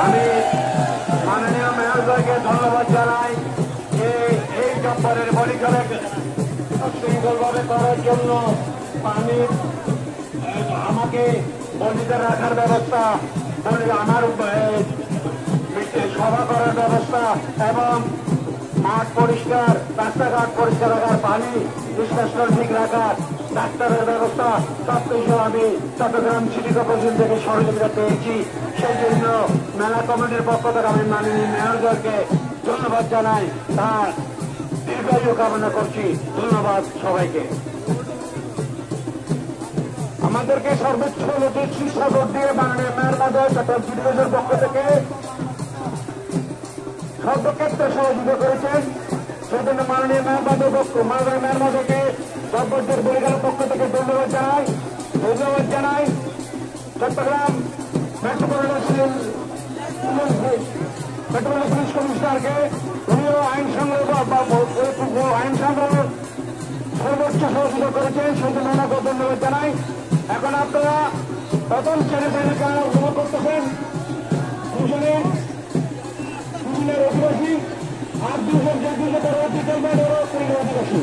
আমি মাননীয় মেয়রকে ধন্যবাদ জানাই যে এই জব্বরের পরিচালক শৃঙ্খলভাবে করার জন্য পানির আমাকে বন্দিতে রাখার ব্যবস্থা, আমার সভা করার ব্যবস্থা এবং মাঠ পরিষ্কার, রাস্তাঘাট পরিষ্কার রাখার, পানি নিষ্কাশন ঠিক রাখার, ডাক্তারের ব্যবস্থা সবকিছু আমি চট্টগ্রাম সিটি কর্পোরেশন থেকে সহযোগিতা পেয়েছি। সেই জন্য মেলা কমিটির পক্ষ থেকে আমি মাননীয় মেয়রকে ধন্যবাদ জানাই, তার দীর্ঘায়ু কামনা করছি। ধন্যবাদ সবাইকে। আমাদেরকে সর্বোচ্চ শীর্ষা ভোট দিয়ে মাননীয় মেয়র মহোদয় চট্টগ্রাম সিটি কর্পোরেশনের পক্ষ থেকে সর্বক্ষেত্রে সহযোগিতা করেছেন। সেই জন্য মাননীয় মেয়র মহোদয়কে সর্বোচ্চের পরিচালকের পক্ষ থেকে ধন্যবাদ জানাই। চট্টগ্রাম মেট্রোপলিটন পুলিশ কমিশনারকে উনিও আইন সংগ্রহ সর্বোচ্চ সহযোগিতা করেছেন, সেই জন্য ওনাকে ধন্যবাদ জানাই। এখন আপনারা প্রথম শ্রেণী কারা উপভোগ করতেছেন দুজনের অধিবাসী আর দুজন যে দুজন অধিবাসী